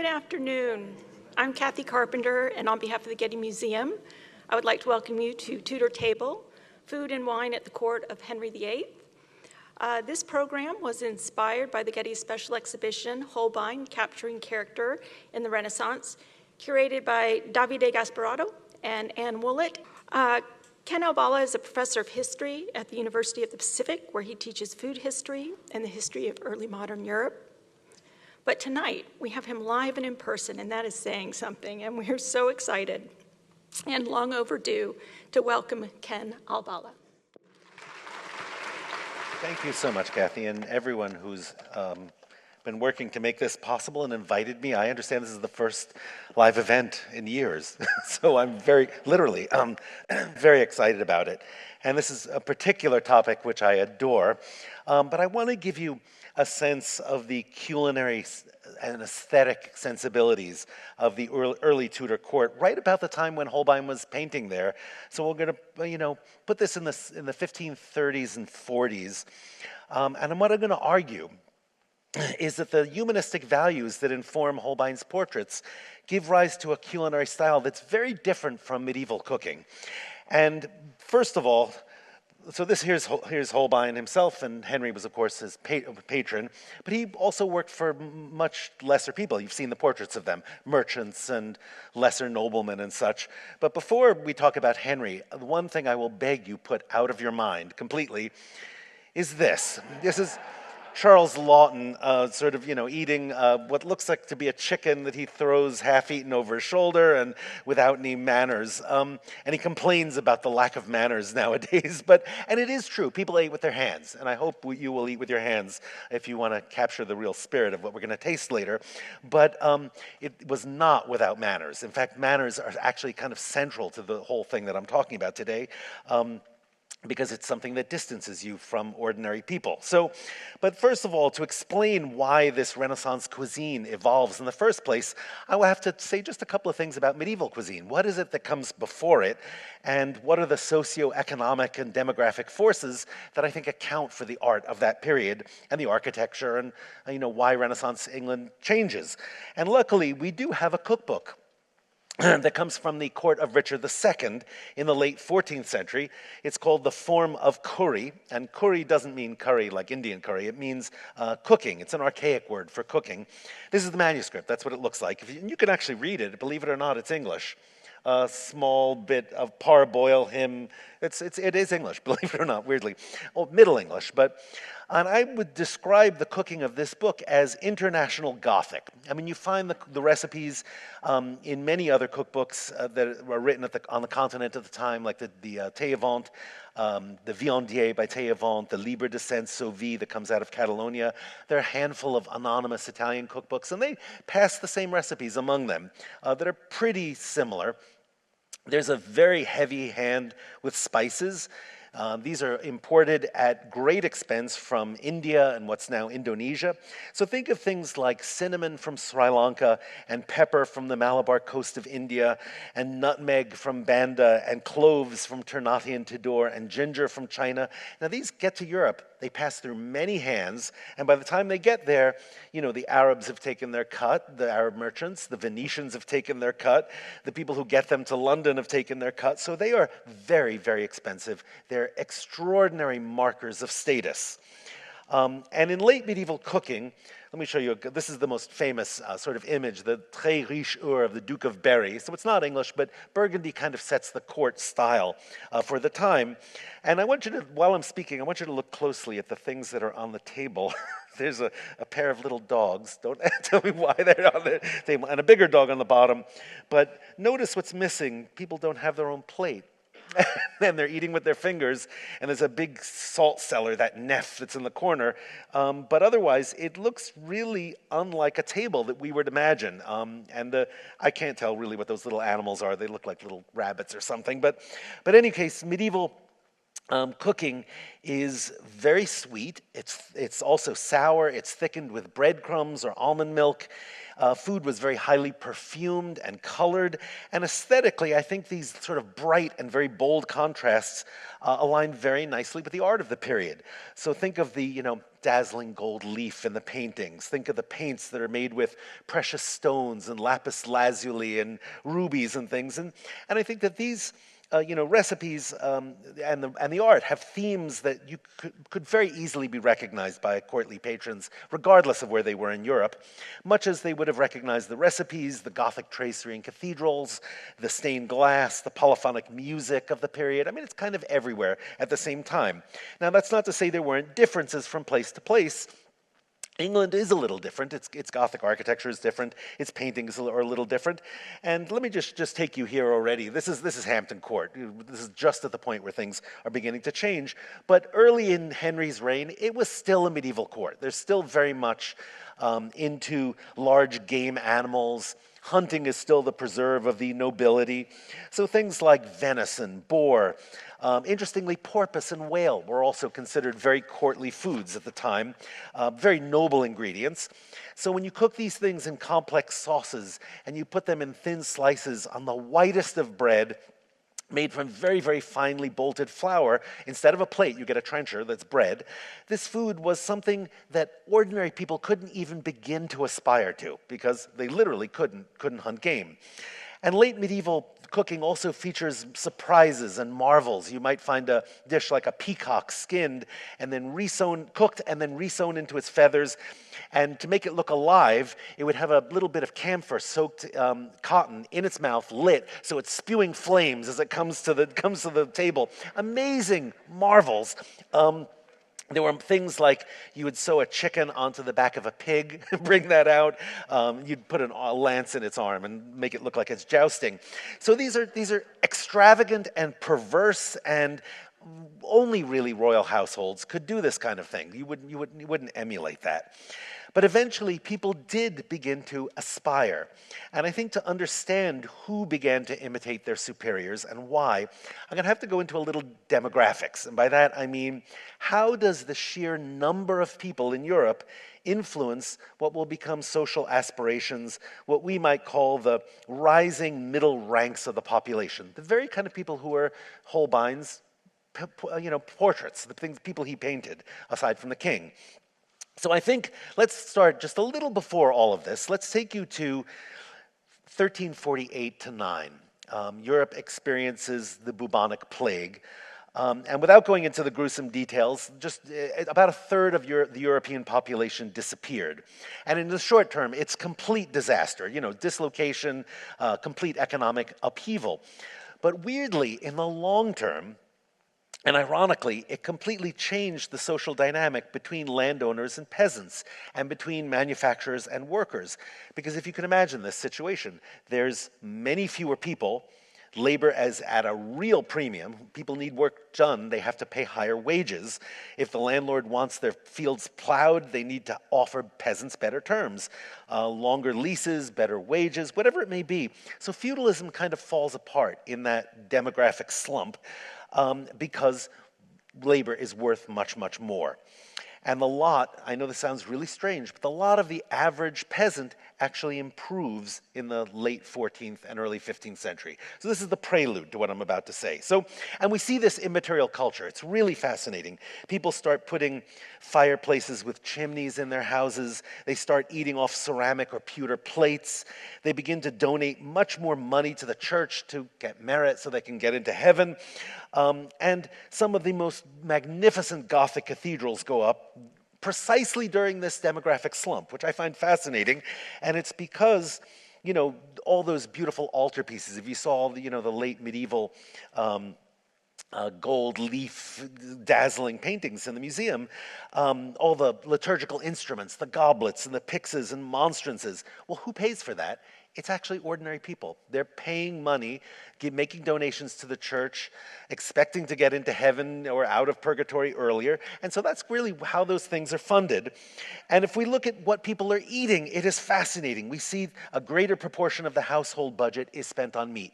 afternoon. I'm Kathy Carpenter, and on behalf of the Getty Museum, I would like to welcome you to Tudor Table, Food and Wine at the Court of Henry VIII. This program was inspired by the Getty Special Exhibition, Holbein, Capturing Character in the Renaissance, curated by Davide Gasparotto and Ann Woolett. Ken Albala is a professor of history at the University of the Pacific, where he teaches food history and the history of early modern Europe. But tonight, we have him live and in person, and that is saying something, and we're so excited and long overdue to welcome Ken Albala. Thank you so much, Kathy, and everyone who's been working to make this possible and invited me. I understand this is the first live event in years, so I'm very excited about it. And this is a particular topic which I adore, but I want to give you a sense of the culinary and aesthetic sensibilities of the early Tudor court, right about the time when Holbein was painting there. So we're going to, put this in the 1530s and 40s. And what I'm going to argue is that the humanistic values that inform Holbein's portraits give rise to a culinary style that's very different from medieval cooking. And first of all, so here's Holbein himself, and Henry was, of course, his patron, but he also worked for much lesser people. You've seen the portraits of them, merchants and lesser noblemen and such. But before we talk about Henry, the one thing I will beg you put out of your mind completely is this. This is Charles Laughton eating what looks like to be a chicken that he throws half-eaten over his shoulder and without any manners. And he complains about the lack of manners nowadays. And it is true, people ate with their hands. And I hope you will eat with your hands if you want to capture the real spirit of what we're going to taste later. But it was not without manners. In fact, manners are actually kind of central to the whole thing that I'm talking about today. Because it's something that distances you from ordinary people. But first of all, to explain why this Renaissance cuisine evolves in the first place, I will have to say just a couple of things about medieval cuisine. What is it that comes before it, and what are the socioeconomic and demographic forces that I think account for the art of that period and the architecture and why Renaissance England changes. And luckily, we do have a cookbook that comes from the court of Richard II in the late 14th century. It's called The Form of Curry, and curry doesn't mean curry like Indian curry, it means cooking. It's an archaic word for cooking. This is the manuscript, that's what it looks like. You can actually read it, believe it or not, it's English. A small bit of parboil hymn, it is English, believe it or not, weirdly. Middle English, and I would describe the cooking of this book as international Gothic. I mean, you find the recipes in many other cookbooks that were written on the continent at the time, like the Taillevent, the Viandier by Taillevent, the Libre de Saint-Sauvy that comes out of Catalonia. There are a handful of anonymous Italian cookbooks, and they pass the same recipes among them that are pretty similar. There's a very heavy hand with spices. These are imported at great expense from India and what's now Indonesia. So think of things like cinnamon from Sri Lanka and pepper from the Malabar coast of India and nutmeg from Banda and cloves from Ternate and Tidor and ginger from China. Now these get to Europe. They pass through many hands, and by the time they get there, the Arabs have taken their cut, the Arab merchants, the Venetians have taken their cut, the people who get them to London have taken their cut, so they are very, very expensive. They're extraordinary markers of status. And in late medieval cooking, let me show you, this is the most famous sort of image, the Très Riche Ur of the Duke of Berry. So it's not English, but Burgundy kind of sets the court style for the time. And I want you to, while I'm speaking, I want you to look closely at the things that are on the table. There's a pair of little dogs. Don't tell me why they're on the table. And a bigger dog on the bottom. But notice what's missing. People don't have their own plate. And they're eating with their fingers, and there's a big salt cellar, that neff that's in the corner. But otherwise, it looks really unlike a table that we would imagine. I can't tell really what those little animals are. They look like little rabbits or something. But in any case, medieval cooking is very sweet. It's also sour. It's thickened with breadcrumbs or almond milk. Food was very highly perfumed and colored. And aesthetically, I think these sort of bright and very bold contrasts align very nicely with the art of the period. So think of the, dazzling gold leaf in the paintings. Think of the paints that are made with precious stones and lapis lazuli and rubies and things. And I think that these recipes and the art have themes that you could very easily be recognized by courtly patrons, regardless of where they were in Europe, much as they would have recognized the recipes, the Gothic tracery in cathedrals, the stained glass, the polyphonic music of the period. I mean, it's kind of everywhere at the same time. Now, that's not to say there weren't differences from place to place. England is a little different. Its Gothic architecture is different. Its paintings are a little different. And let me just take you here already. This is Hampton Court. This is just at the point where things are beginning to change. But early in Henry's reign, it was still a medieval court. There's still very much into large game animals. Hunting is still the preserve of the nobility. So things like venison, boar, interestingly, porpoise and whale were also considered very courtly foods at the time, very noble ingredients. So when you cook these things in complex sauces and you put them in thin slices on the whitest of bread, made from very, very finely bolted flour, instead of a plate, you get a trencher that's bread. This food was something that ordinary people couldn't even begin to aspire to because they literally couldn't hunt game. And late medieval cooking also features surprises and marvels. You might find a dish like a peacock skinned and then cooked and then resewn into its feathers. And to make it look alive, it would have a little bit of camphor soaked cotton in its mouth, lit, so it's spewing flames as it comes to the table. Amazing marvels. There were things like you would sew a chicken onto the back of a pig, bring that out. You'd put a lance in its arm and make it look like it's jousting. So these are extravagant and perverse, and only really royal households could do this kind of thing. You wouldn't emulate that. But eventually, people did begin to aspire. And I think to understand who began to imitate their superiors and why, I'm going to have to go into a little demographics. And by that, I mean, how does the sheer number of people in Europe influence what will become social aspirations, what we might call the rising middle ranks of the population? The very kind of people who are Holbein's, portraits, people he painted, aside from the king. So I think let's start just a little before all of this. Let's take you to 1348 to 9. Europe experiences the bubonic plague. And without going into the gruesome details, just about a third of the European population disappeared. And in the short term, it's complete disaster, dislocation, complete economic upheaval. But weirdly, in the long term, and ironically, it completely changed the social dynamic between landowners and peasants, and between manufacturers and workers. Because if you can imagine this situation, there's many fewer people, labor is at a real premium, people need work done, they have to pay higher wages. If the landlord wants their fields plowed, they need to offer peasants better terms, longer leases, better wages, whatever it may be. So feudalism kind of falls apart in that demographic slump. Because labor is worth much, much more. And the lot, I know this sounds really strange, but the lot of the average peasant actually improves in the late 14th and early 15th century. So this is the prelude to what I'm about to say. And we see this in material culture. It's really fascinating. People start putting fireplaces with chimneys in their houses. They start eating off ceramic or pewter plates. They begin to donate much more money to the church to get merit so they can get into heaven. And some of the most magnificent Gothic cathedrals go up precisely during this demographic slump, which I find fascinating. And it's because, all those beautiful altarpieces, if you saw the late medieval gold leaf dazzling paintings in the museum, all the liturgical instruments, the goblets and the pyxes and monstrances, well, who pays for that? It's actually ordinary people. They're paying money, making donations to the church, expecting to get into heaven or out of purgatory earlier. And so that's really how those things are funded. And if we look at what people are eating, it is fascinating. We see a greater proportion of the household budget is spent on meat.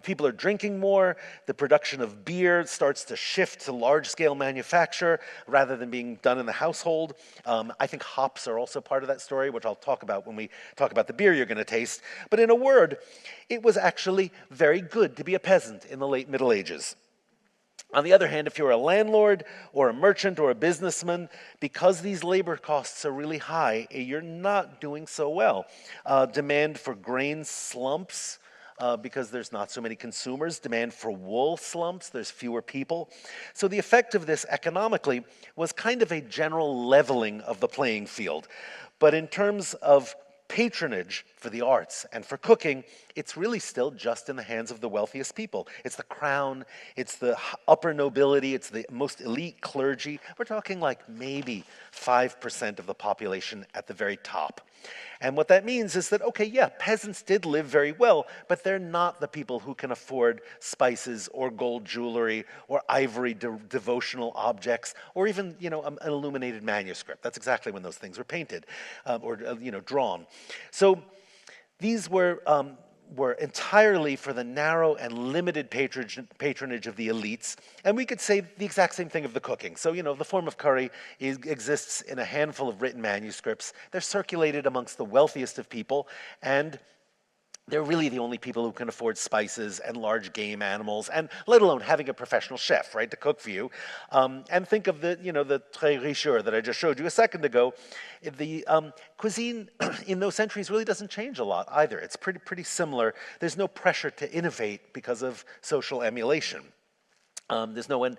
People are drinking more. The production of beer starts to shift to large-scale manufacture rather than being done in the household. I think hops are also part of that story, which I'll talk about when we talk about the beer you're going to taste. But in a word, it was actually very good to be a peasant in the late Middle Ages. On the other hand, if you're a landlord or a merchant or a businessman, because these labor costs are really high, you're not doing so well. Demand for grain slumps because there's not so many consumers. Demand for wool slumps, there's fewer people. So the effect of this economically was kind of a general leveling of the playing field. But in terms of patronage for the arts and for cooking, it's really still just in the hands of the wealthiest people. It's the crown, it's the upper nobility, it's the most elite clergy. We're talking like maybe 5% of the population at the very top. And what that means is that, okay, yeah, peasants did live very well, but they're not the people who can afford spices or gold jewelry or ivory devotional objects or even, an illuminated manuscript. That's exactly when those things were painted or drawn. So these were entirely for the narrow and limited patronage of the elites. And we could say the exact same thing of the cooking. So, the form of curry exists in a handful of written manuscripts. They're circulated amongst the wealthiest of people, and they're really the only people who can afford spices and large game animals, and let alone having a professional chef, right, to cook for you. And think of the très richeur that I just showed you a second ago. The cuisine in those centuries really doesn't change a lot either. It's pretty similar. There's no pressure to innovate because of social emulation. There's no one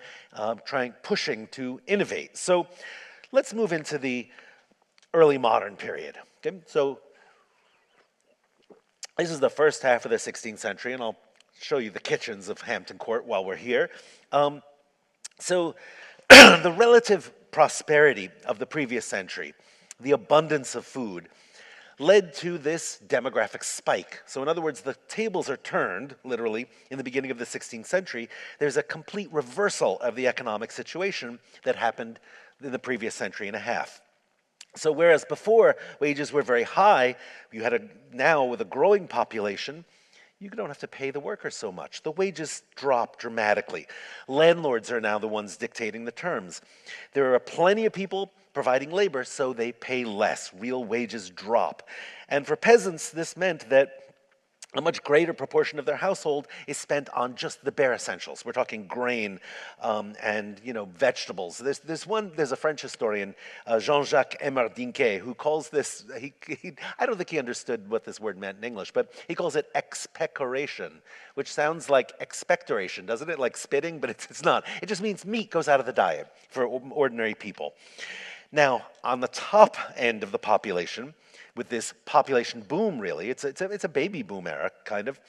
pushing to innovate. So let's move into the early modern period. Okay? So this is the first half of the 16th century, and I'll show you the kitchens of Hampton Court while we're here. So the relative prosperity of the previous century, the abundance of food, led to this demographic spike. So in other words, the tables are turned, literally, in the beginning of the 16th century. There's a complete reversal of the economic situation that happened in the previous century and a half. So whereas before wages were very high, now with a growing population, you don't have to pay the workers so much. The wages drop dramatically. Landlords are now the ones dictating the terms. There are plenty of people providing labor, so they pay less. Real wages drop. And for peasants, this meant that a much greater proportion of their household is spent on just the bare essentials. We're talking grain and vegetables. There's a French historian, Jean-Jacques Emardinquet, who calls this. I don't think he understood what this word meant in English, but he calls it expectoration, which sounds like expectoration, doesn't it? Like spitting, but it's not. It just means meat goes out of the diet for ordinary people. Now, on the top end of the population, with this population boom, really. It's a baby boom era, kind of.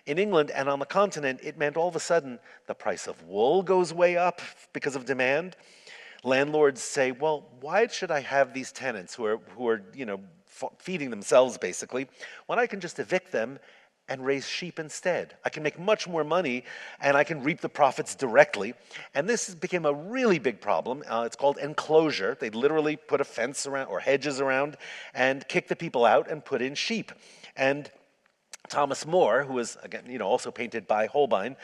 In England and on the continent, it meant all of a sudden the price of wool goes way up because of demand. Landlords say, well, why should I have these tenants who are feeding themselves, basically, when I can just evict them and raise sheep instead? I can make much more money, and I can reap the profits directly. And this became a really big problem. It's called enclosure. They literally put a fence around or hedges around and kick the people out and put in sheep. And Thomas More, who was, again, also painted by Holbein,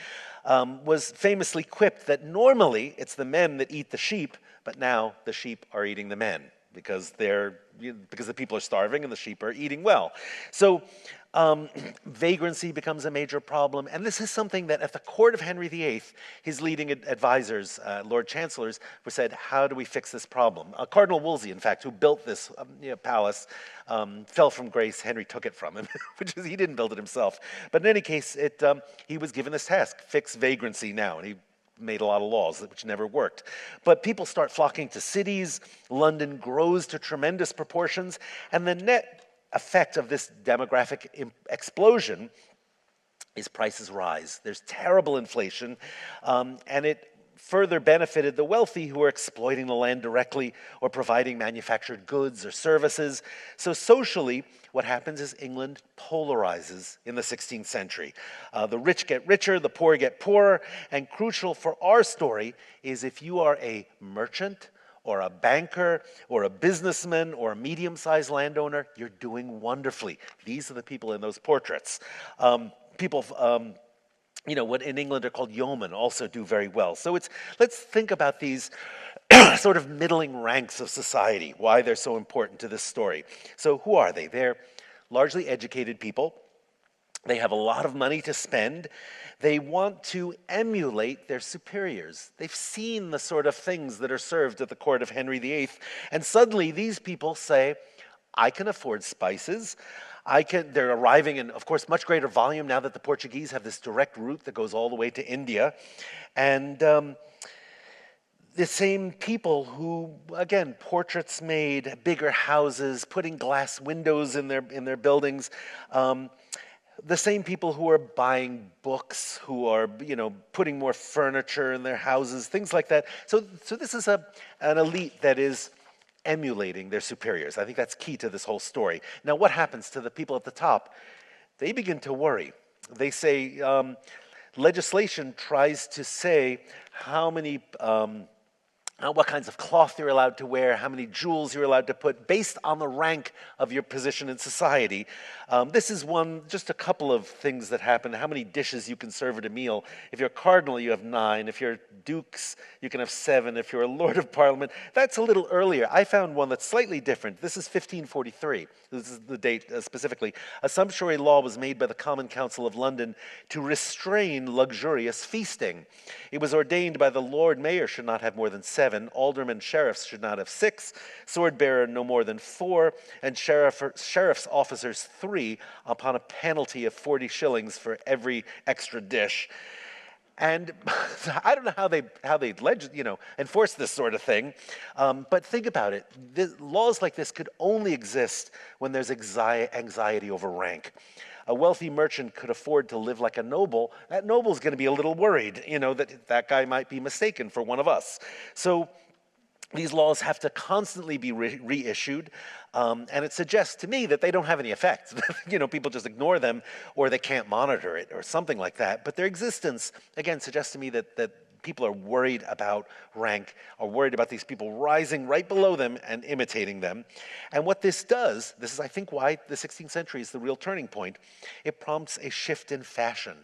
was famously quipped that normally it's the men that eat the sheep, but now the sheep are eating the men because the people are starving and the sheep are eating well. So vagrancy becomes a major problem, and this is something that at the court of Henry VIII, his leading advisors, Lord Chancellors, said, how do we fix this problem? Cardinal Wolsey, in fact, who built this palace, fell from grace. Henry took it from him, which is, he didn't build it himself. But in any case, he was given this task, fix vagrancy now, and he made a lot of laws which never worked. But people start flocking to cities. London grows to tremendous proportions, and the net effect of this demographic explosion is prices rise. There's terrible inflation, and it further benefited the wealthy who are exploiting the land directly or providing manufactured goods or services. So socially, what happens is England polarizes in the 16th century. The rich get richer, the poor get poorer, and crucial for our story is if you are a merchant or a banker or a businessman or a medium-sized landowner, you're doing wonderfully. These are the people in those portraits. people, what in England are called yeomen, also do very well. So let's think about these sort of middling ranks of society, why they're so important to this story. So who are they? They're largely educated people. They have a lot of money to spend. They want to emulate their superiors. They've seen the sort of things that are served at the court of Henry VIII, and suddenly these people say, I can afford spices. They're arriving in, of course, much greater volume now that the Portuguese have this direct route that goes all the way to India. And the same people who, again, portraits made, bigger houses, putting glass windows in their buildings, the same people who are buying books, who are, putting more furniture in their houses, things like that. So this is an elite that is emulating their superiors. I think that's key to this whole story. Now, what happens to the people at the top? They begin to worry. They say, legislation tries to say how many what kinds of cloth you're allowed to wear, how many jewels you're allowed to put, based on the rank of your position in society. This is just a couple of things that happen, how many dishes you can serve at a meal. If you're a cardinal, you have 9. If you're dukes, you can have 7. If you're a lord of parliament, that's a little earlier. I found one that's slightly different. This is 1543. This is the date specifically. A sumptuary law was made by the Common Council of London to restrain luxurious feasting. It was ordained by the Lord Mayor should not have more than 7, aldermen sheriffs should not have 6, sword bearer no more than 4, and sheriff's officers 3, upon a penalty of 40 shillings for every extra dish. And I don't know how they enforce this sort of thing, but think about it. Laws like this could only exist when there's anxiety over rank. A wealthy merchant could afford to live like a noble. That noble's going to be a little worried, that guy might be mistaken for one of us. So these laws have to constantly be reissued, and it suggests to me that they don't have any effect. People just ignore them, or they can't monitor it, or something like that. But their existence, again, suggests to me that people are worried about rank, are worried about these people rising right below them and imitating them. And what this does, this is, I think, why the 16th century is the real turning point, it prompts a shift in fashion.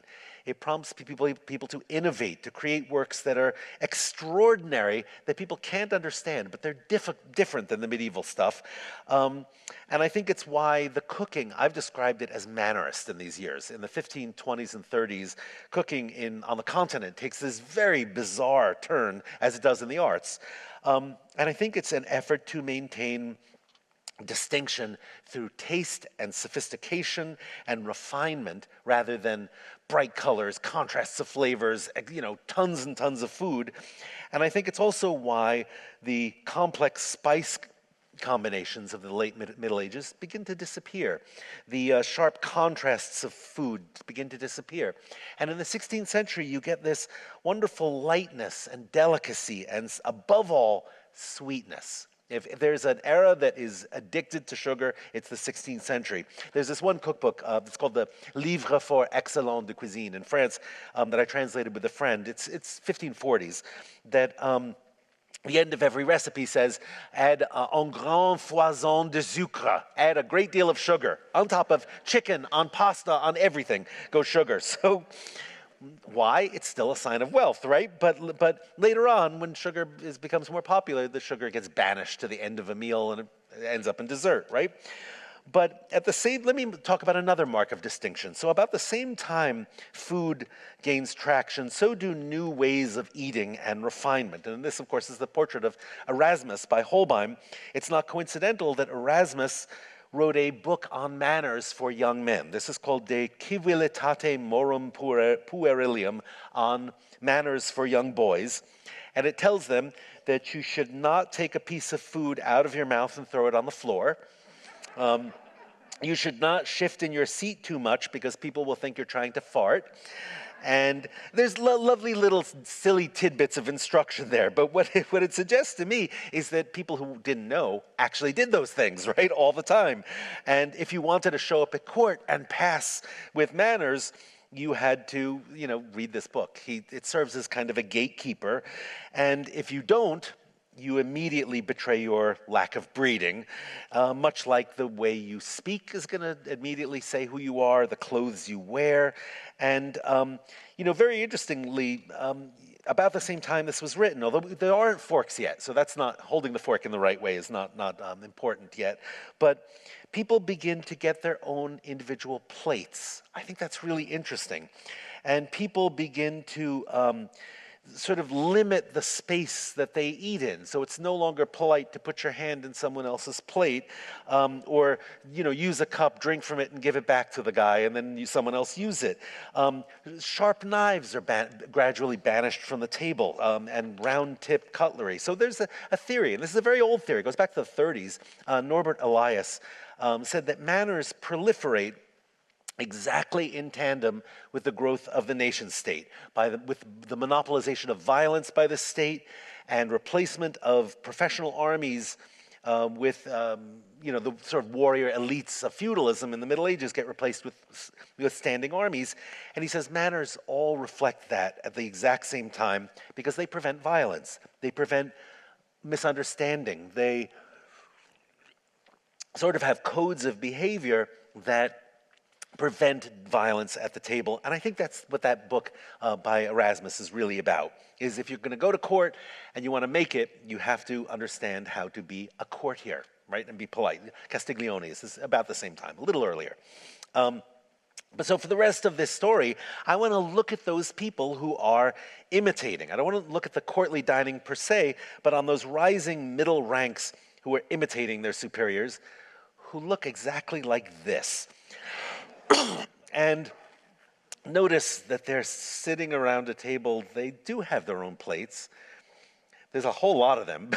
It prompts people to innovate, to create works that are extraordinary, that people can't understand, but they're different than the medieval stuff. And I think it's why the cooking, I've described it as mannerist in these years. In the 1520s and 30s, cooking on the continent takes this very bizarre turn, as it does in the arts. And I think it's an effort to maintain distinction through taste and sophistication and refinement rather than bright colors, contrasts of flavors, tons and tons of food. And I think it's also why the complex spice combinations of the late Middle Ages begin to disappear. The sharp contrasts of food begin to disappear. And in the 16th century, you get this wonderful lightness and delicacy and, above all, sweetness. If there's an era that is addicted to sugar, it's the 16th century. There's this one cookbook, it's called the Livre for Excellent de Cuisine in France, that I translated with a friend. It's 1540s, that the end of every recipe says, add un grand foison de sucre, add a great deal of sugar. On top of chicken, on pasta, on everything goes sugar. So why? It's still a sign of wealth, right? But later on, when sugar becomes more popular, the sugar gets banished to the end of a meal and it ends up in dessert, right? But let me talk about another mark of distinction. So about the same time food gains traction, so do new ways of eating and refinement. And this, of course, is the portrait of Erasmus by Holbein. It's not coincidental that Erasmus wrote a book on manners for young men. This is called De Civilitate Morum Puerilium, on manners for young boys. And it tells them that you should not take a piece of food out of your mouth and throw it on the floor. You should not shift in your seat too much because people will think you're trying to fart. And there's lovely little silly tidbits of instruction there. But what it suggests to me is that people who didn't know actually did those things, right, all the time. And if you wanted to show up at court and pass with manners, you had to, read this book. It serves as kind of a gatekeeper. And if you don't, you immediately betray your lack of breeding, much like the way you speak is going to immediately say who you are, the clothes you wear. And, very interestingly, about the same time this was written, although there aren't forks yet, so that's not, holding the fork in the right way is not important yet, but people begin to get their own individual plates. I think that's really interesting. And people begin to sort of limit the space that they eat in. So it's no longer polite to put your hand in someone else's plate, or use a cup, drink from it, and give it back to the guy, and then someone else use it. Sharp knives are gradually banished from the table, and round-tip cutlery. So there's a theory, and this is a very old theory. It goes back to the 30s. Norbert Elias said that manners proliferate exactly in tandem with the growth of the nation state, with the monopolization of violence by the state and replacement of professional armies with the sort of warrior elites of feudalism in the Middle Ages get replaced with standing armies. And he says manners all reflect that at the exact same time because they prevent violence, they prevent misunderstanding, they sort of have codes of behavior that prevent violence at the table. And I think that's what that book by Erasmus is really about, is if you're going to go to court and you want to make it, you have to understand how to be a courtier, right, and be polite. Castiglione is about the same time, a little earlier. But so for the rest of this story, I want to look at those people who are imitating. I don't want to look at the courtly dining per se, but on those rising middle ranks who are imitating their superiors, who look exactly like this. And notice that they're sitting around a table. They do have their own plates. There's a whole lot of them.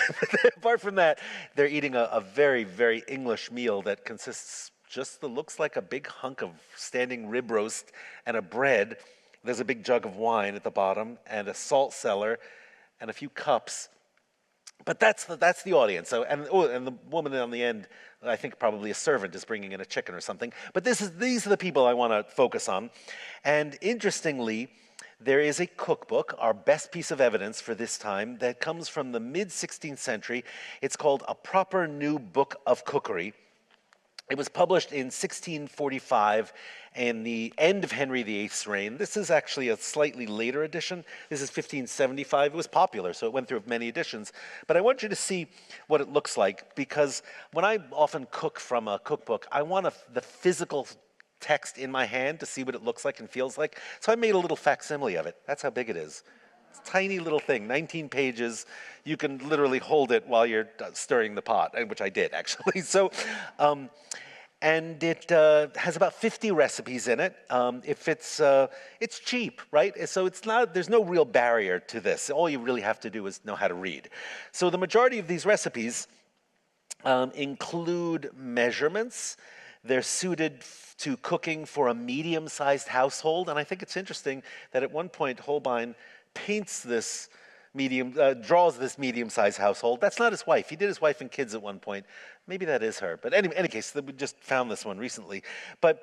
Apart from that, they're eating a very, very English meal that consists looks like a big hunk of standing rib roast and a bread. There's a big jug of wine at the bottom and a salt cellar and a few cups. But that's the audience. So and the woman on the end, I think probably a servant, is bringing in a chicken or something. But these are the people I want to focus on. And interestingly, there is a cookbook, our best piece of evidence for this time, that comes from the mid-16th century. It's called A Proper New Book of Cookery. It was published in 1645 in the end of Henry VIII's reign. This is actually a slightly later edition. This is 1575. It was popular, so it went through many editions. But I want you to see what it looks like, because when I often cook from a cookbook, I want the physical text in my hand to see what it looks like and feels like. So I made a little facsimile of it. That's how big it is. It's a tiny little thing, 19 pages. You can literally hold it while you're stirring the pot, which I did, actually. So, and it has about 50 recipes in it. It's cheap, right? So there's no real barrier to this. All you really have to do is know how to read. So the majority of these recipes include measurements. They're suited to cooking for a medium-sized household. And I think it's interesting that at one point Holbein paints this draws this medium-sized household. That's not his wife. He did his wife and kids at one point. Maybe that is her. But any case, we just found this one recently. But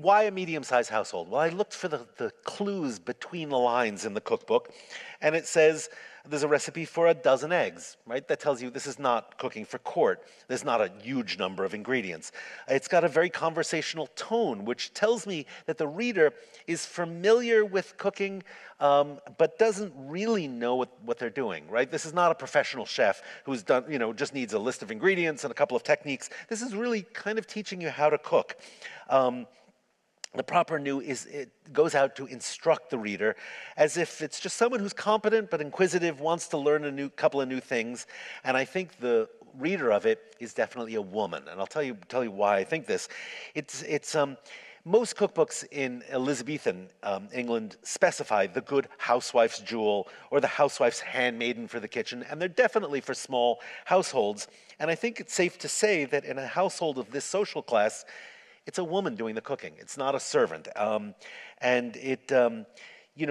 why a medium-sized household? Well, I looked for the clues between the lines in the cookbook, and it says there's a recipe for a dozen eggs, right? That tells you this is not cooking for court. There's not a huge number of ingredients. It's got a very conversational tone, which tells me that the reader is familiar with cooking, but doesn't really know what they're doing, right? This is not a professional chef who's done, just needs a list of ingredients and a couple of techniques. This is really kind of teaching you how to cook. The proper new it goes out to instruct the reader as if it's just someone who's competent but inquisitive, wants to learn a couple of new things. And I think the reader of it is definitely a woman. And I'll tell you why I think this. Most cookbooks in Elizabethan England specify the good housewife's jewel or the housewife's handmaiden for the kitchen, and they're definitely for small households. And I think it's safe to say that in a household of this social class, it's a woman doing the cooking. It's not a servant.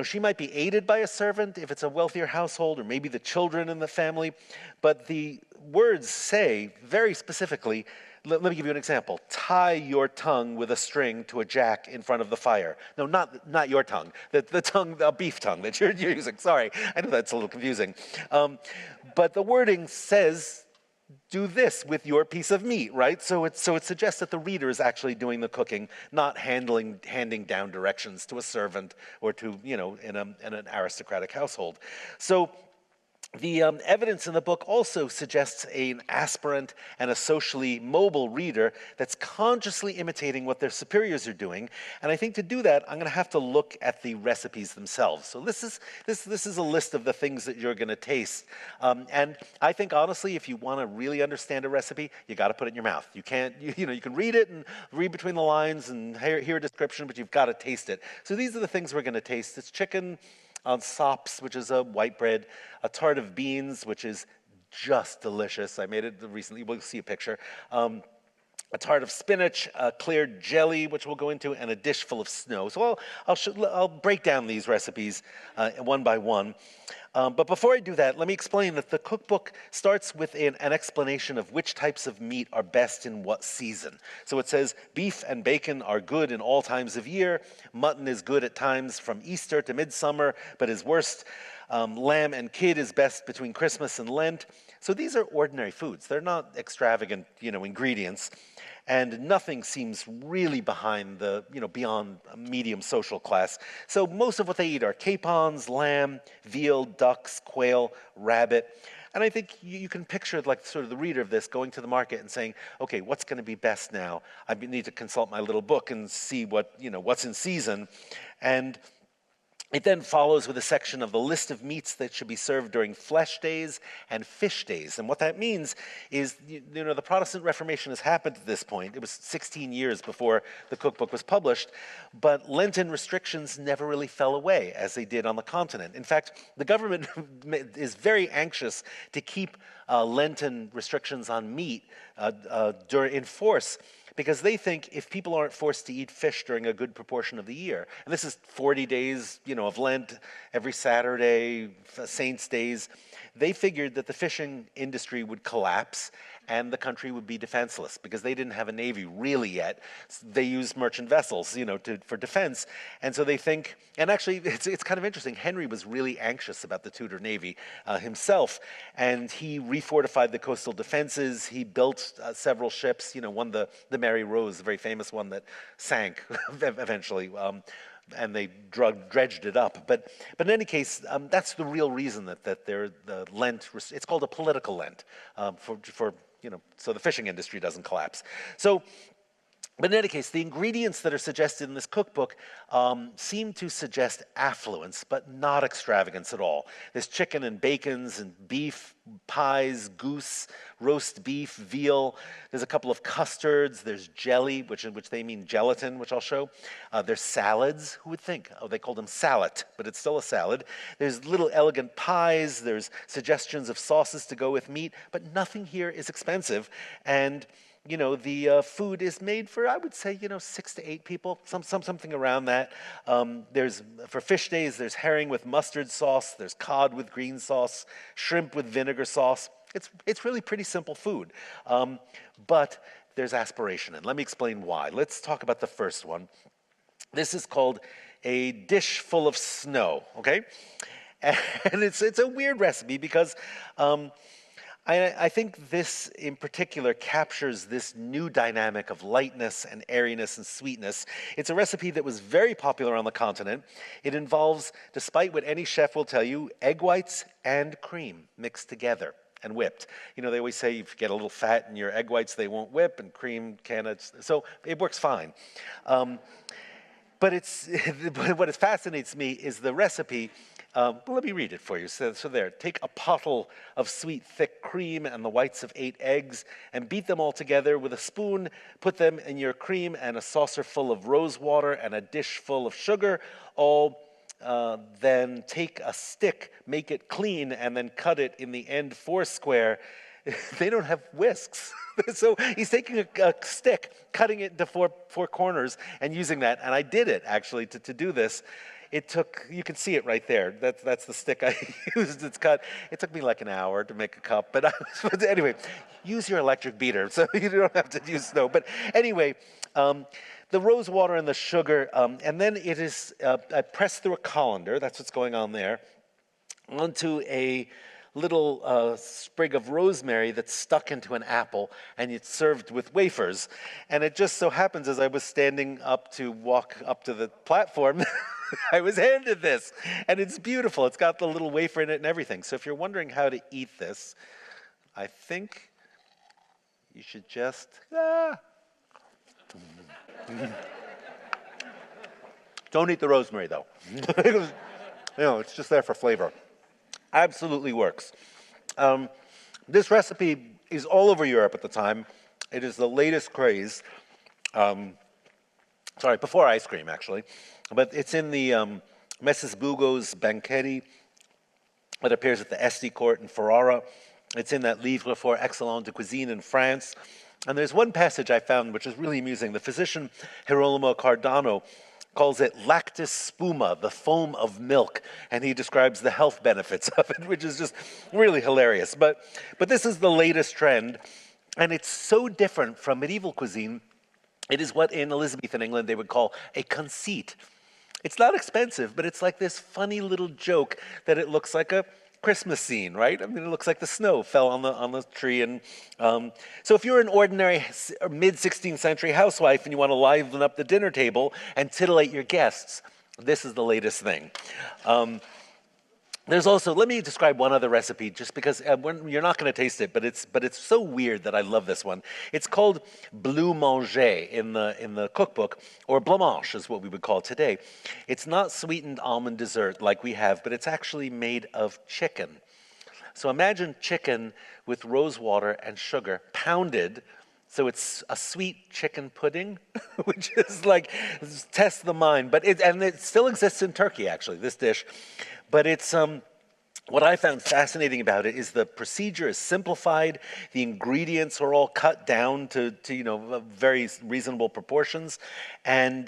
She might be aided by a servant if it's a wealthier household, or maybe the children in the family. But the words say very specifically Let me give you an example. Tie your tongue with a string to a jack in front of the fire. No, not your tongue. The tongue, the beef tongue that you're using. Sorry, I know that's a little confusing. But the wording says, do this with your piece of meat, right? So it suggests that the reader is actually doing the cooking, not handing down directions to a servant or to, in an aristocratic household. So the evidence in the book also suggests an aspirant and a socially mobile reader that's consciously imitating what their superiors are doing. And I think to do that, I'm going to have to look at the recipes themselves. So this is a list of the things that you're going to taste. And I think, honestly, if you want to really understand a recipe, you got to put it in your mouth. You can't, you can read it and read between the lines and hear a description, but you've got to taste it. So these are the things we're going to taste. It's chicken on sops, which is a white bread, a tart of beans, which is just delicious. I made it recently. We'll see a picture. A tart of spinach, a clear jelly, which we'll go into, and a dish full of snow. So I'll break down these recipes one by one. But before I do that, let me explain that the cookbook starts with an explanation of which types of meat are best in what season. So it says beef and bacon are good in all times of year. Mutton is good at times from Easter to midsummer, but is worst. Lamb and kid is best between Christmas and Lent. So these are ordinary foods. They're not extravagant, ingredients. And nothing seems really beyond medium social class. So most of what they eat are capons, lamb, veal, ducks, quail, rabbit. And I think you can picture sort of the reader of this going to the market and saying, okay, what's going to be best now? I need to consult my little book and see what's in season. And it then follows with a section of the list of meats that should be served during flesh days and fish days. And what that means is, the Protestant Reformation has happened at this point. It was 16 years before the cookbook was published, but Lenten restrictions never really fell away as they did on the continent. In fact, the government is very anxious to keep Lenten restrictions on meat in force, because they think if people aren't forced to eat fish during a good proportion of the year, and this is 40 days, of Lent, every Saturday, Saints' days, they figured that the fishing industry would collapse and the country would be defenseless because they didn't have a navy really yet. They used merchant vessels, for defense. And so they think, and actually it's kind of interesting, Henry was really anxious about the Tudor Navy himself, and he refortified the coastal defenses. He built several ships, one, the Mary Rose, the very famous one that sank eventually, and they dredged it up. But in any case, that's the real reason that the Lent, it's called a political Lent, so the fishing industry doesn't collapse. But in any case, the ingredients that are suggested in this cookbook seem to suggest affluence, but not extravagance at all. There's chicken and bacons and beef, pies, goose, roast beef, veal. There's a couple of custards. There's jelly, which they mean gelatin, which I'll show. There's salads. Who would think? Oh, they called them salad, but it's still a salad. There's little elegant pies. There's suggestions of sauces to go with meat, but nothing here is expensive. And the food is made for, I would say, 6 to 8 people, something around that. For fish days, there's herring with mustard sauce, there's cod with green sauce, shrimp with vinegar sauce. It's really pretty simple food, but there's aspiration, and let me explain why. Let's talk about the first one. This is called a dish full of snow, okay? And it's a weird recipe because I think this in particular captures this new dynamic of lightness and airiness and sweetness. It's a recipe that was very popular on the continent. It involves, despite what any chef will tell you, egg whites and cream mixed together and whipped. They always say if you get a little fat in your egg whites, they won't whip, and cream can. So it works fine. But what fascinates me is the recipe. Let me read it for you. So there, take a pottle of sweet, thick cream and the whites of 8 eggs and beat them all together with a spoon. Put them in your cream and a saucer full of rose water and a dish full of sugar. Then take a stick, make it clean, and then cut it in the end 4 square. They don't have whisks. So he's taking a stick, cutting it into four corners and using that. And I did it, actually, to do this. it took, you can see it right there. That's the stick I used. It's cut. It took me like an hour to make a cup, but anyway, use your electric beater so you don't have to use snow. But anyway, the rose water and the sugar, and then it is pressed through a colander. That's what's going on there, onto a little sprig of rosemary that's stuck into an apple, and it's served with wafers. And it just so happens, as I was standing up to walk up to the platform, I was handed this, and it's beautiful. It's got the little wafer in it and everything. So if you're wondering how to eat this, I think you should just... Don't eat the rosemary, though. It's just there for flavor. Absolutely works. This recipe is all over Europe at the time. It is the latest craze. Before ice cream, actually. But it's in the Messes Bugos Banchetti. It appears at the Esti Court in Ferrara. It's in that Livre for Excellence de Cuisine in France. And there's one passage I found which is really amusing. The physician Girolamo Cardano calls it lactis spuma, the foam of milk, and he describes the health benefits of it, which is just really hilarious. But this is the latest trend, and it's so different from medieval cuisine. It is what in Elizabethan England they would call a conceit. It's not expensive, but it's like this funny little joke that it looks like a Christmas scene, right? I mean, it looks like the snow fell on the tree. And so if you're an ordinary mid-16th century housewife and you want to liven up the dinner table and titillate your guests, this is the latest thing. There's also, let me describe one other recipe, just because you're not going to taste it, but it's so weird that I love this one. It's called Bleu Manger in the cookbook, or blancmange is what we would call it today. It's not sweetened almond dessert like we have, but it's actually made of chicken. So imagine chicken with rose water and sugar pounded. So it's a sweet chicken pudding, which is like, test the mind. But it still exists in Turkey, actually, this dish. But it's, what I found fascinating about it is the procedure is simplified. The ingredients are all cut down to very reasonable proportions. And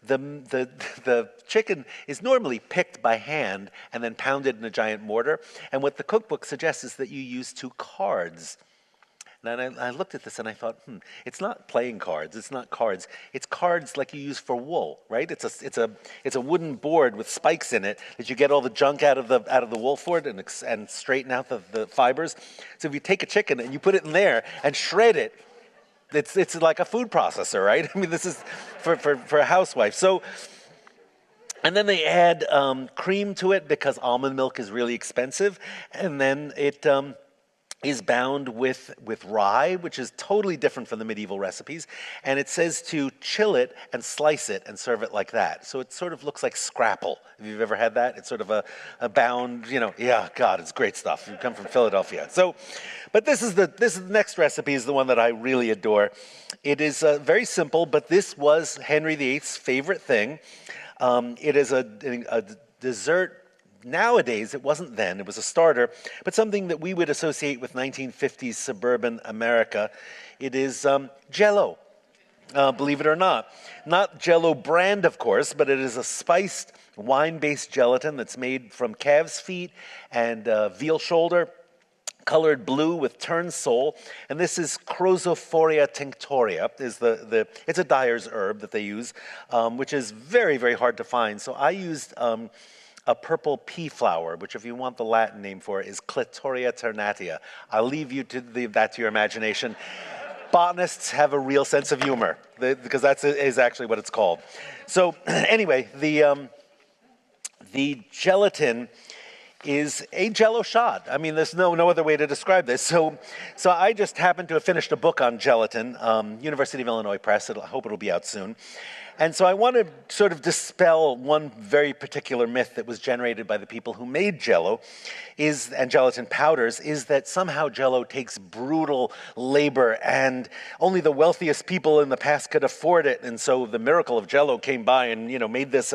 the chicken is normally picked by hand and then pounded in a giant mortar. And what the cookbook suggests is that you use 2 cards. And I looked at this and I thought, it's not playing cards. It's not cards. It's cards like you use for wool, right? It's a wooden board with spikes in it that you get all the junk out of the wool for it and straighten out the fibers. So if you take a chicken and you put it in there and shred it, it's like a food processor, right? I mean, this is for a housewife. So. And then they add cream to it because almond milk is really expensive, and then it. Is bound with rye, which is totally different from the medieval recipes. And it says to chill it and slice it and serve it like that. So it sort of looks like scrapple. If you've ever had that, it's sort of a bound, God, it's great stuff. You come from Philadelphia. So, but this is the next recipe is the one that I really adore. It is very simple, but this was Henry VIII's favorite thing. It is a dessert. Nowadays, it wasn't then, it was a starter, but something that we would associate with 1950s suburban America. It is Jell-O, believe it or not. Not Jell-O brand, of course, but it is a spiced wine-based gelatin that's made from calves' feet and veal shoulder, colored blue with turned sole, and this is Crosophoria tinctoria. It's a dyer's herb that they use, which is very, very hard to find. So I used a purple pea flower, which if you want the Latin name for it, is Clitoria ternatia. I'll leave you to leave that to your imagination. Botanists have a real sense of humor, because that is actually what it's called. So anyway, the gelatin is a Jell-O shot. I mean, there's no other way to describe this. So I just happened to have finished a book on gelatin, University of Illinois Press. I hope it'll be out soon. And so I want to sort of dispel one very particular myth that was generated by the people who made Jell-O and gelatin powders, is that somehow Jell-O takes brutal labor and only the wealthiest people in the past could afford it. And so the miracle of Jell-O came by and, made this,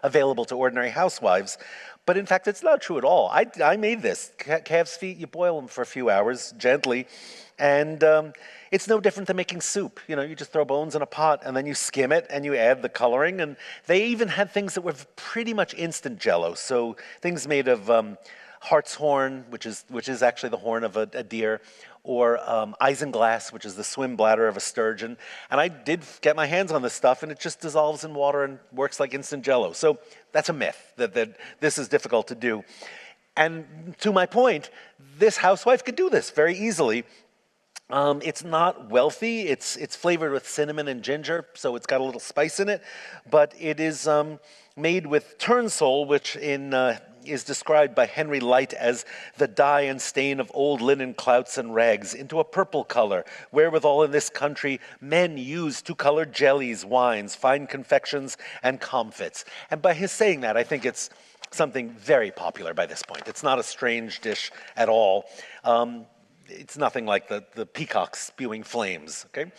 available to ordinary housewives. But in fact, it's not true at all. I made this. Calf's feet, you boil them for a few hours gently, and it's no different than making soup. You know, you just throw bones in a pot, and then you skim it, and you add the coloring. And they even had things that were pretty much instant Jell-O. So things made of hartshorn, which is actually the horn of a deer, or isinglass, which is the swim bladder of a sturgeon. And I did get my hands on this stuff, and it just dissolves in water and works like instant Jell-O. So that's a myth, that this is difficult to do. And to my point, this housewife could do this very easily. It's not wealthy. It's flavored with cinnamon and ginger, so it's got a little spice in it. But it is made with turnsole, which is described by Henry Light as the dye and stain of old linen clouts and rags into a purple color, wherewithal in this country men use to color jellies, wines, fine confections, and comfits. And by his saying that, I think it's something very popular by this point. It's not a strange dish at all. It's nothing like the peacock spewing flames, okay?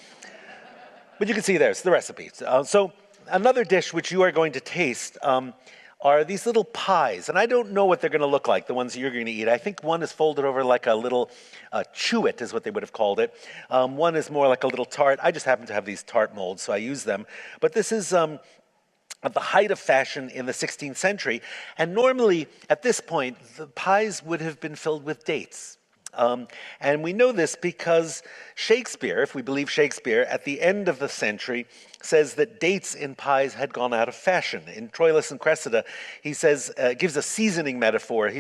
But you can see there's the recipe. So another dish which you are going to taste are these little pies. And I don't know what they're going to look like, the ones you're going to eat. I think one is folded over like a little chewit is what they would have called it. One is more like a little tart. I just happen to have these tart molds, so I use them. But this is at the height of fashion in the 16th century. And normally, at this point, the pies would have been filled with dates. And we know this because Shakespeare, if we believe Shakespeare, at the end of the century says that dates in pies had gone out of fashion. In Troilus and Cressida, he says, gives a seasoning metaphor.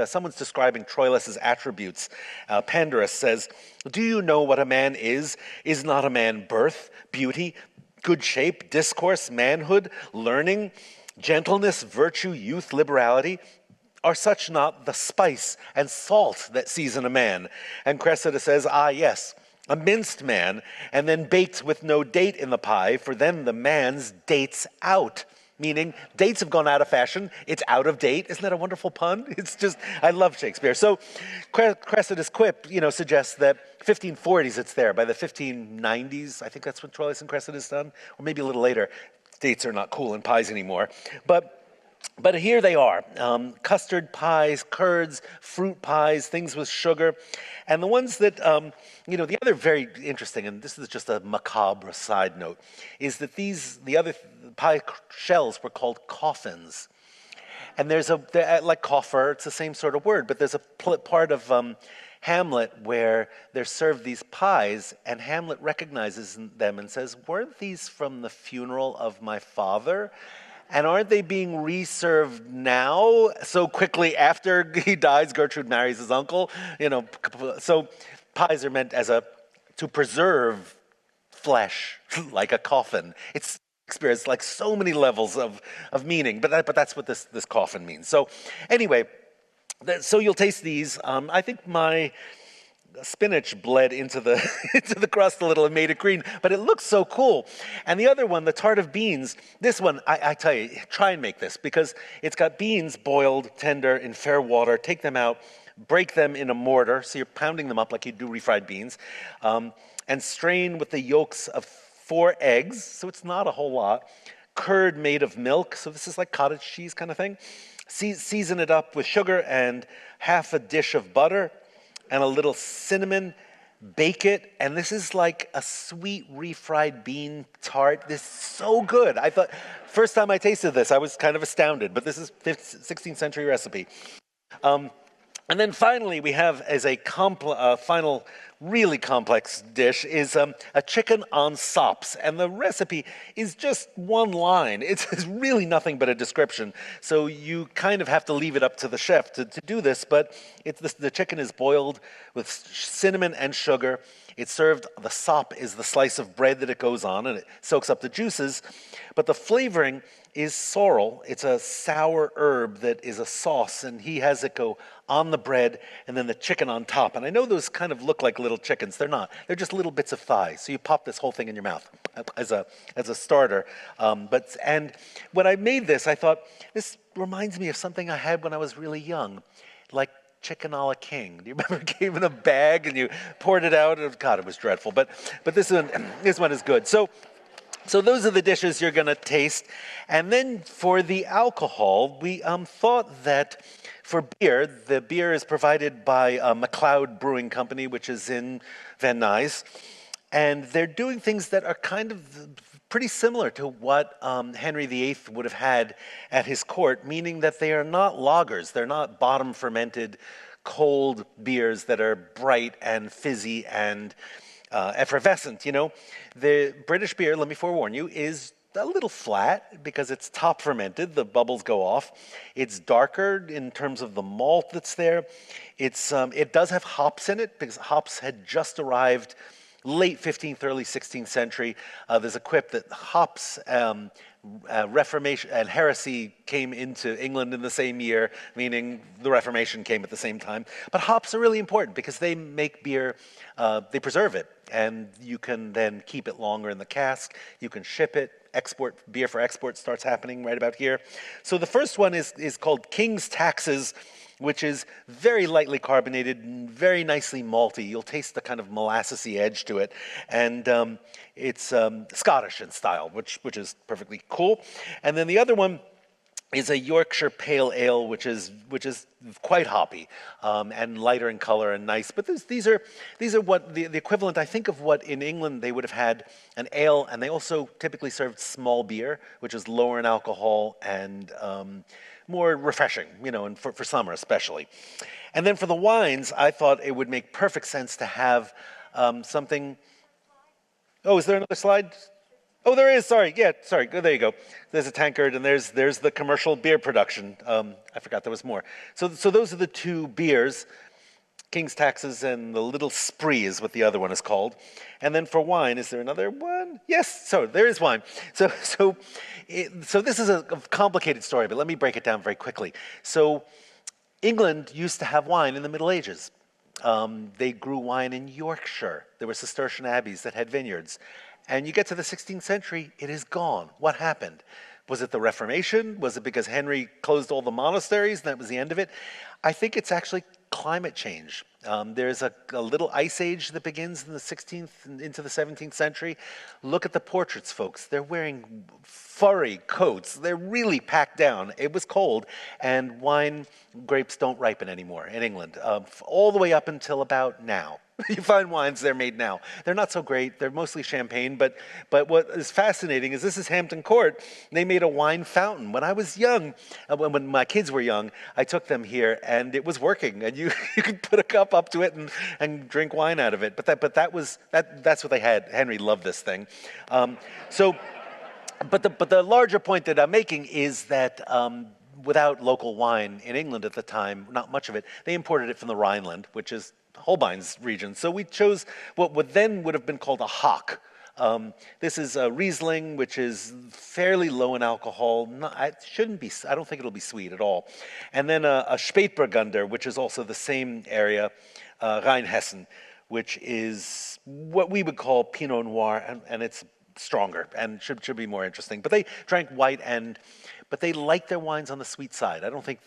Someone's describing Troilus' attributes. Pandarus says, "Do you know what a man is? Is not a man birth, beauty, good shape, discourse, manhood, learning, gentleness, virtue, youth, liberality? Are such not the spice and salt that season a man?" And Cressida says, "Ah, yes, a minced man, and then baked with no date in the pie, for then the man's dates out." Meaning, dates have gone out of fashion. It's out of date. Isn't that a wonderful pun? It's just, I love Shakespeare. So Cressida's quip, suggests that 1540s it's there. By the 1590s, I think that's when Troilus and Cressida's done, or maybe a little later. Dates are not cool in pies anymore. But here they are, custard pies, curds, fruit pies, things with sugar. And the ones that, the other very interesting, and this is just a macabre side note, is that the other pie shells were called coffins. And they're like coffer, it's the same sort of word, but there's a part of Hamlet where they're served these pies, and Hamlet recognizes them and says, "Weren't these from the funeral of my father? And aren't they being reserved now, so quickly after he dies, Gertrude marries his uncle?" So pies are meant to preserve flesh, like a coffin. It's experienced like so many levels of meaning, but that's what this coffin means. So anyway, so you'll taste these. I think my spinach bled into the into the crust a little and made it green, but it looks so cool. And the other one, the tart of beans, this one, I tell you, try and make this, because it's got beans boiled tender in fair water. Take them out, break them in a mortar, so you're pounding them up like you do refried beans, and strain with the yolks of 4 eggs, so it's not a whole lot, curd made of milk, so this is like cottage cheese kind of thing. Season it up with sugar and half a dish of butter, and a little cinnamon, bake it, and this is like a sweet refried bean tart. This is so good. I thought, first time I tasted this, I was kind of astounded, but this is 16th century recipe. And then finally, we have as a final really complex dish is a chicken en sops. And the recipe is just one line. It's really nothing but a description. So you kind of have to leave it up to the chef to do this. But the chicken is boiled with cinnamon and sugar. It's served, the sop is the slice of bread that it goes on, and it soaks up the juices. But the flavoring is sorrel. It's a sour herb that is a sauce, and he has it go on the bread and then the chicken on top. And I know those kind of look like little chickens. They're not. They're just little bits of thigh. So you pop this whole thing in your mouth as a starter. And when I made this, I thought, this reminds me of something I had when I was really young, like chicken a la king. Do you remember it came in a bag and you poured it out? God, it was dreadful. But this one is good. So So those are the dishes you're going to taste. And then for the alcohol, we thought that for beer, the beer is provided by MacLeod Brewing Company, which is in Van Nuys. And they're doing things that are kind of pretty similar to what Henry VIII would have had at his court, meaning that they are not lagers. They're not bottom fermented, cold beers that are bright and fizzy and effervescent. You know, the British beer, let me forewarn you, is a little flat because it's top fermented. The bubbles go off. It's darker in terms of the malt that's there. It does have hops in it because hops had just arrived late 15th, early 16th century. There's a quip that hops, Reformation and heresy came into England in the same year, meaning the Reformation came at the same time. But hops are really important because they make beer, they preserve it, and you can then keep it longer in the cask. You can ship it. Beer for export starts happening right about here. So the first one is called King's Taxes, which is very lightly carbonated and very nicely malty. You'll taste the kind of molassesy edge to it. And it's Scottish in style, which is perfectly cool. And then the other one is a Yorkshire Pale Ale, which is quite hoppy and lighter in color and nice. But these are what the equivalent, I think, of what in England they would have had an ale, and they also typically served small beer, which is lower in alcohol and more refreshing, you know, and for summer especially. And then for the wines, I thought it would make perfect sense to have something. Oh, is there another slide? Oh, there is. Sorry. Yeah, sorry. There you go. There's a tankard, and there's the commercial beer production. I forgot there was more. So those are the two beers, King's Taxes and the Little Spree is what the other one is called. And then for wine, is there another one? Yes. So there is wine. So this is a complicated story, but let me break it down very quickly. So England used to have wine in the Middle Ages. They grew wine in Yorkshire. There were Cistercian abbeys that had vineyards. And you get to the 16th century, it is gone. What happened? Was it the Reformation? Was it because Henry closed all the monasteries and that was the end of it? I think it's actually climate change. There's a little ice age that begins in the 16th and into the 17th century. Look at the portraits, folks. They're wearing furry coats. They're really packed down. It was cold, and wine grapes don't ripen anymore in England, all the way up until about now. You find wines, they're made now. They're not so great. They're mostly champagne, but what is fascinating is this is Hampton Court. They made a wine fountain. When I was young, when my kids were young, I took them here, and it was working. And you could put a cup up to it and drink wine out of it. But that's what they had. Henry loved this thing. But the larger point that I'm making is that without local wine in England at the time, not much of it, they imported it from the Rhineland, which is Holbein's region. So we chose what would have been called a hock. This is a Riesling, which is fairly low in alcohol. I don't think it'll be sweet at all. And then a Spätburgunder, which is also the same area, Rheinhessen, which is what we would call Pinot Noir, and it's stronger and should be more interesting. But they drank white, but they like their wines on the sweet side. I don't think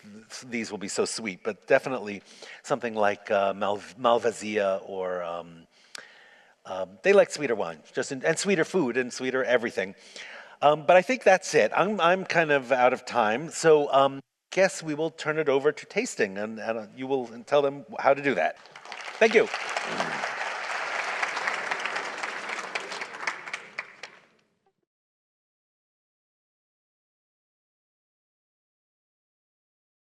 these will be so sweet, but definitely something like Malvasia or they like sweeter wine, and sweeter food and sweeter everything. But I think that's it. I'm kind of out of time, so guess we will turn it over to tasting, and you will tell them how to do that. Thank you.